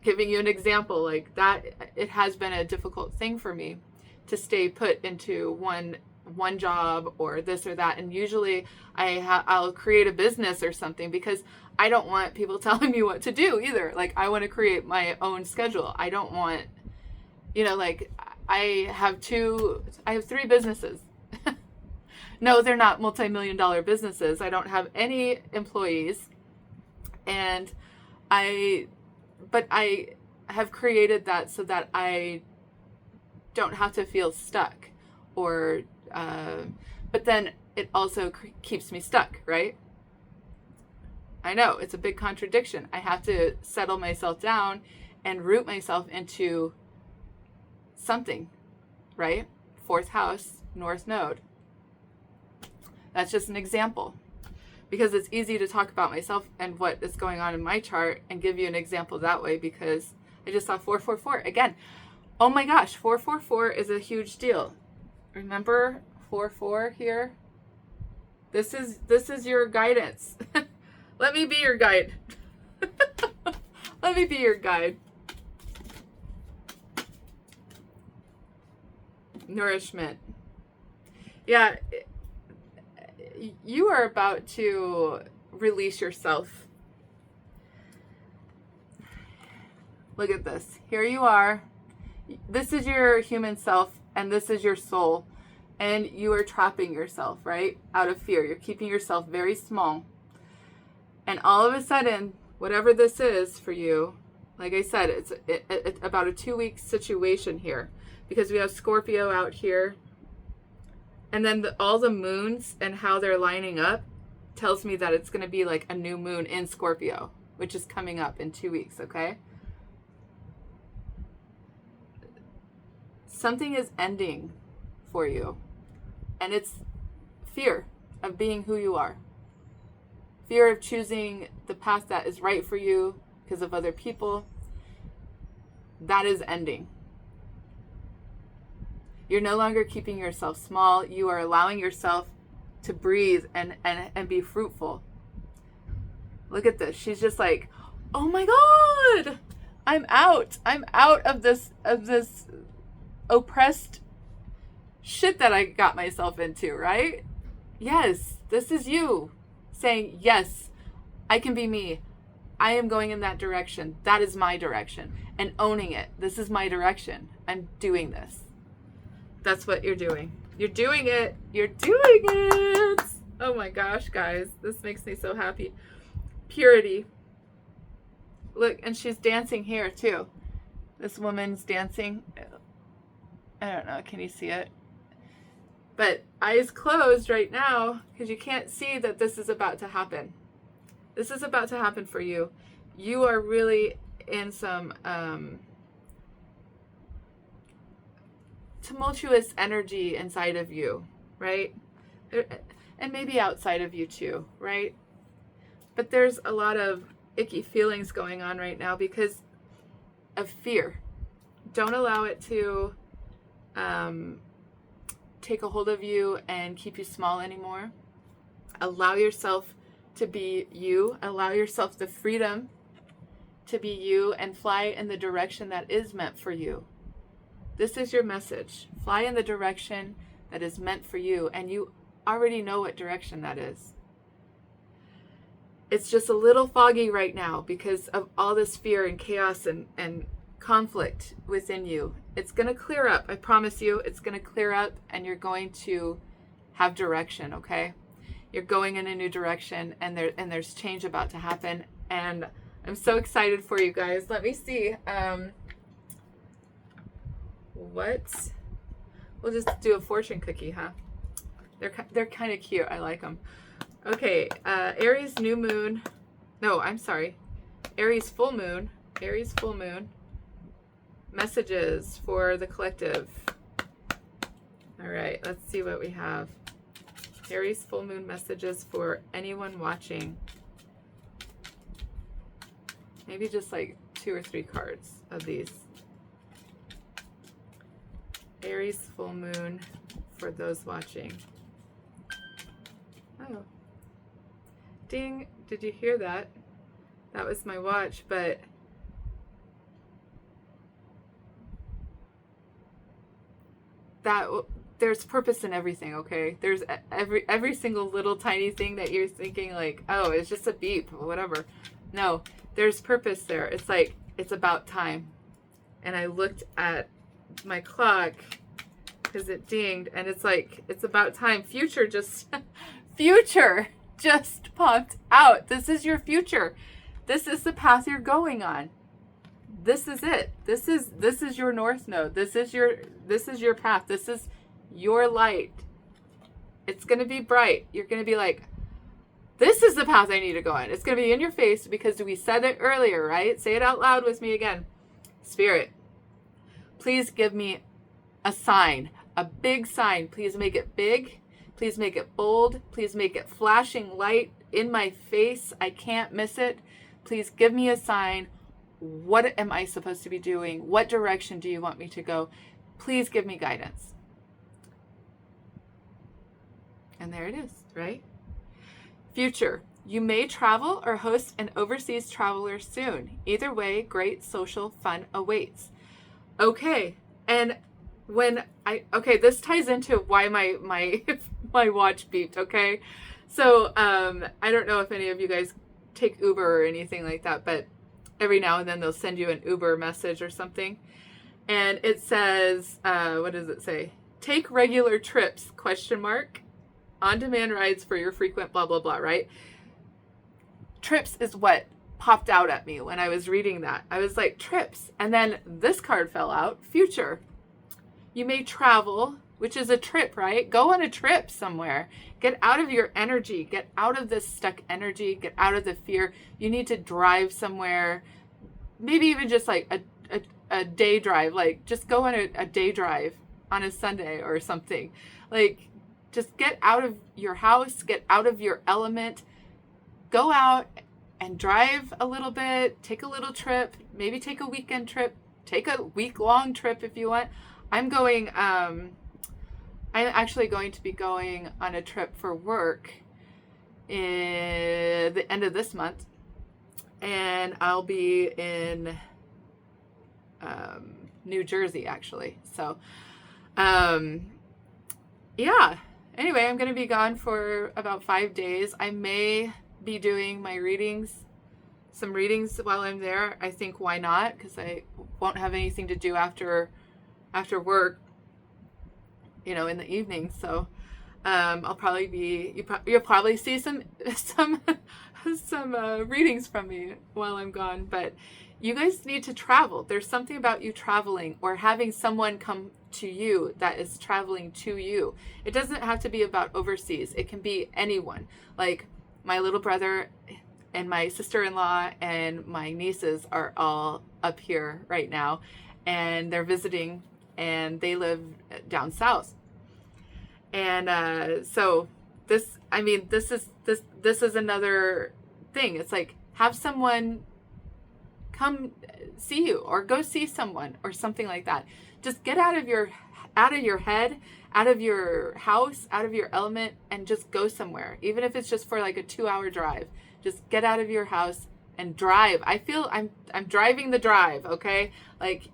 giving you an example like that, it has been a difficult thing for me to stay put into one job or this or that. And usually I'll create a business or something because I don't want people telling me what to do either. I want to create my own schedule. I don't want, I have 3 businesses. No, they're not multi-million-dollar businesses. I don't have any employees. But I have created that so that I don't have to feel stuck but then it also keeps me stuck, right? I know it's a big contradiction. I have to settle myself down and root myself into something, right? 4th house, North Node. That's just an example, because it's easy to talk about myself and what is going on in my chart and give you an example that way, because I just saw 444 again. Oh my gosh, 444 is a huge deal. Remember 44 here? This is your guidance. Let me be your guide. Let me be your guide. Nourishment. Yeah, you are about to release yourself. Look at this. Here you are. This is your human self, and this is your soul. And you are trapping yourself, right? Out of fear. You're keeping yourself very small. And all of a sudden, whatever this is for you, like I said, it's about a 2-week situation here. Because we have Scorpio out here. And then all the moons and how they're lining up tells me that it's going to be like a new moon in Scorpio, which is coming up in 2 weeks, okay? Something is ending for you. And it's fear of being who you are. Fear of choosing the path that is right for you because of other people. That is ending. You're no longer keeping yourself small. You are allowing yourself to breathe and be fruitful. Look at this. She's just like, oh my God, I'm out. I'm out of this oppressed shit that I got myself into, right? Yes, this is you saying, yes, I can be me. I am going in that direction. That is my direction. And owning it. This is my direction. I'm doing this. That's what you're doing. You're doing it. You're doing it. Oh my gosh, guys. This makes me so happy. Purity. Look, and she's dancing here too. This woman's dancing. I don't know. Can you see it? But eyes closed right now because you can't see that this is about to happen. This is about to happen for you. You are really in some tumultuous energy inside of you, right? And maybe outside of you too, right? But there's a lot of icky feelings going on right now because of fear. Don't allow it to take a hold of you and keep you small anymore. Allow yourself to be you. Allow yourself the freedom to be you and fly in the direction that is meant for you. This is your message. Fly in the direction that is meant for you, and you already know what direction that is. It's just a little foggy right now because of all this fear and chaos and conflict within you. It's going to clear up. I promise you, it's going to clear up, and you're going to have direction, okay? You're going in a new direction, and there's change about to happen, and I'm so excited for you guys. Let me see. We'll just do a fortune cookie, huh? They're kind of cute. I like them. Okay, Aries new moon. No, I'm sorry. Aries full moon. Aries full moon. Messages for the collective. All right, let's see what we have. Aries full moon messages for anyone watching. Maybe just like 2 or 3 cards of these. Aries full moon for those watching. Oh. Ding. Did you hear that? That was my watch, but there's purpose in everything, okay? There's every single little tiny thing that you're thinking like, oh, it's just a beep or whatever. No, there's purpose there. It's like, it's about time. And I looked at my clock because it dinged, and it's like, it's about time. Future just popped out. This is your future. This is the path you're going on. This is it. This is your north node. This is your path. This is your light. It's going to be bright. You're going to be like, this is the path I need to go on. It's going to be in your face because we said it earlier, right? Say it out loud with me again. Spirit, please give me a sign, a big sign. Please make it big. Please make it bold. Please make it flashing light in my face. I can't miss it. Please give me a sign. What am I supposed to be doing? What direction do you want me to go? Please give me guidance. And there it is, right? Future. You may travel or host an overseas traveler soon. Either way, great social fun awaits. Okay. And this ties into why my my watch beeped, okay? So, I don't know if any of you guys take Uber or anything like that, but every now and then they'll send you an Uber message or something. And it says, what does it say? Take regular trips, ? On-demand rides for your frequent blah, blah, blah, right? Trips is what popped out at me when I was reading that. I was like, trips. And then this card fell out, future. You may travel, which is a trip, right? Go on a trip somewhere. Get out of your energy. Get out of this stuck energy. Get out of the fear. You need to drive somewhere. Maybe even just like a day drive. Like just go on a day drive on a Sunday or something. Like just get out of your house. Get out of your element. Go out and drive a little bit. Take a little trip. Maybe take a weekend trip. Take a week-long trip if you want. I'm actually going to be going on a trip for work in the end of this month, and I'll be in New Jersey actually. So, yeah. Anyway, I'm going to be gone for about 5 days. I may be doing my some readings while I'm there. I think why not? Because I won't have anything to do after work, in the evening. So I'll probably be, you'll probably see some readings from me while I'm gone. But you guys need to travel. There's something about you traveling or having someone come to you that is traveling to you. It doesn't have to be about overseas. It can be anyone. Like my little brother and my sister-in-law and my nieces are all up here right now, and they're visiting, and they live down south. And so this is another thing. It's like have someone come see you or go see someone or something like that. Just get out of your head, out of your house, out of your element, and just go somewhere. Even if it's just for like a 2-hour drive, just get out of your house and drive. I feel I'm driving the drive. Okay. Like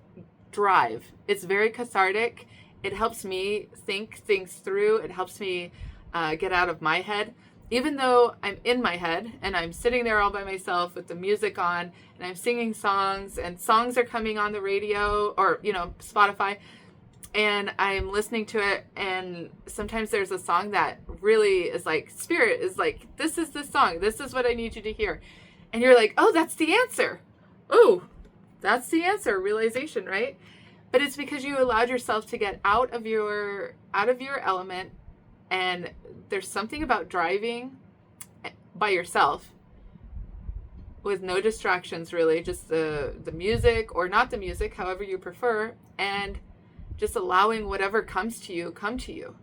drive. It's very cathartic. It helps me think things through. It helps me get out of my head. Even though I'm in my head and I'm sitting there all by myself with the music on and I'm singing songs, and songs are coming on the radio or, Spotify, and I'm listening to it, and sometimes there's a song that really is like, Spirit is like, this is the song. This is what I need you to hear. And you're like, oh, that's the answer. Oh, that's the answer. Realization, right? But it's because you allowed yourself to get out of your element. And there's something about driving by yourself with no distractions, really, just the music or not the music, however you prefer, and just allowing whatever comes to you, come to you.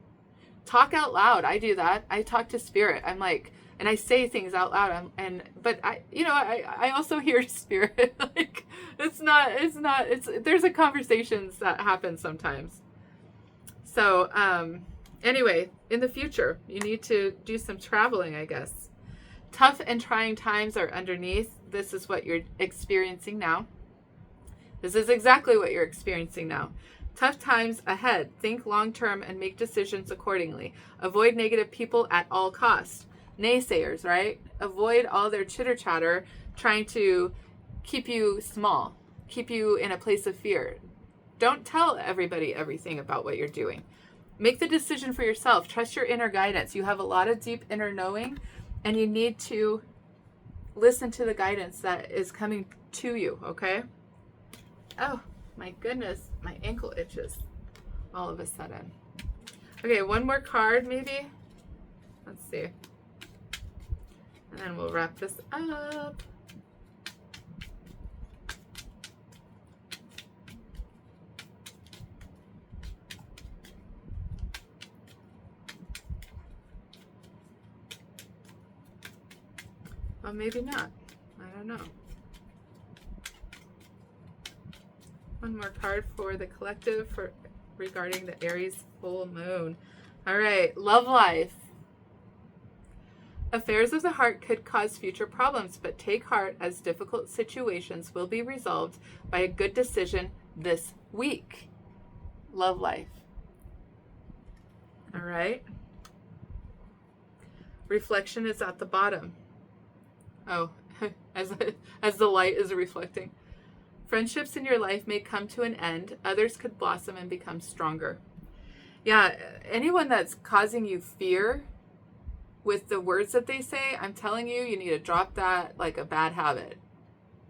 Talk out loud. I do that. I talk to Spirit. I'm like, and I say things out loud. But I also hear Spirit. Like there's a conversations that happen sometimes. So, anyway, in the future, you need to do some traveling, I guess. Tough and trying times are underneath. This is what you're experiencing now. This is exactly what you're experiencing now. Tough times ahead. Think long term and make decisions accordingly. Avoid negative people at all costs. Naysayers, right? Avoid all their chitter chatter trying to keep you small, keep you in a place of fear. Don't tell everybody everything about what you're doing. Make the decision for yourself. Trust your inner guidance. You have a lot of deep inner knowing, and you need to listen to the guidance that is coming to you, okay? Oh, my goodness. My ankle itches all of a sudden. Okay, one more card maybe. Let's see. And then we'll wrap this up. Well, maybe not. I don't know. One more card for the collective regarding the Aries full moon. All right, love life. Affairs of the heart could cause future problems, but take heart as difficult situations will be resolved by a good decision this week. Love life. All right. Reflection is at the bottom. Oh, as the light is reflecting. Friendships in your life may come to an end. Others could blossom and become stronger. Yeah, anyone that's causing you fear with the words that they say, I'm telling you, you need to drop that like a bad habit.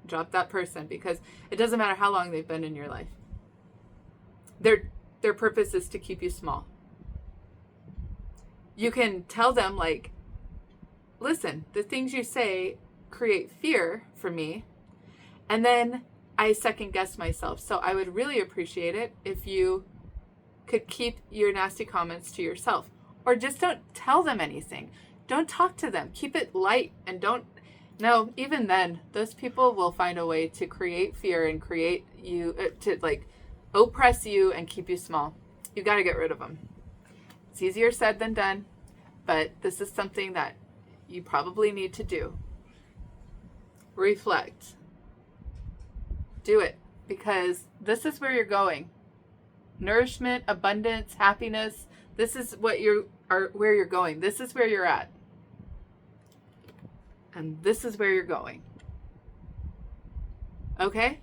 Drop that person, because it doesn't matter how long they've been in your life. Their purpose is to keep you small. You can tell them, like, listen, the things you say create fear for me, and then I second guess myself. So I would really appreciate it if you could keep your nasty comments to yourself, or just don't tell them anything. Don't talk to them. Keep it light, and no, even then, those people will find a way to create fear and create you, to like oppress you and keep you small. You got to get rid of them. It's easier said than done, but this is something that you probably need to do. Reflect. Do it, because this is where you're going. Nourishment, abundance, happiness. This is where you're going. This is where you're at. And this is where you're going. Okay?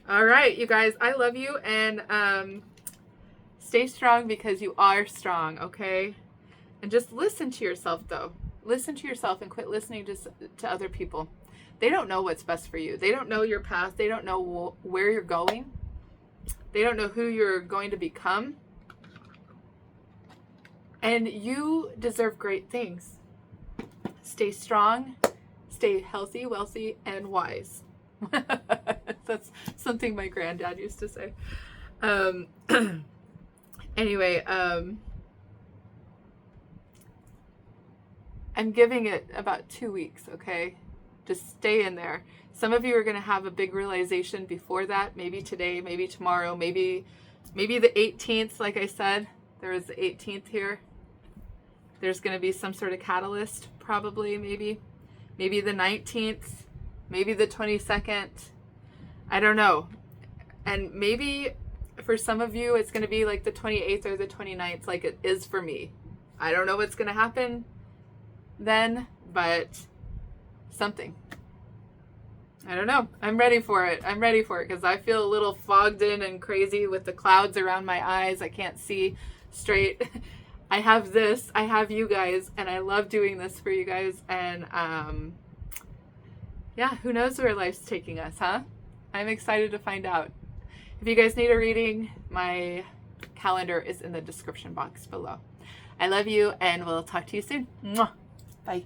All right, you guys, I love you, and stay strong, because you are strong, okay? And just listen to yourself, though. Listen to yourself and quit listening to other people. They don't know what's best for you. They don't know your path. They don't know where you're going. They don't know who you're going to become. And you deserve great things. Stay strong, stay healthy, wealthy, and wise. That's something my granddad used to say. Anyway, I'm giving it about 2 weeks, okay? Just stay in there. Some of you are going to have a big realization before that, maybe today, maybe tomorrow, maybe the 18th, like I said. There is the 18th here. There's going to be some sort of catalyst, probably, maybe the 19th, maybe the 22nd. I don't know. And maybe for some of you, it's going to be like the 28th or the 29th, like it is for me. I don't know what's going to happen then, but something. I don't know. I'm ready for it. I'm ready for it, because I feel a little fogged in and crazy with the clouds around my eyes. I can't see straight. I have this. I have you guys, and I love doing this for you guys. And yeah, who knows where life's taking us, huh? I'm excited to find out. If you guys need a reading, my calendar is in the description box below. I love you, and we'll talk to you soon. Mwah. Bye.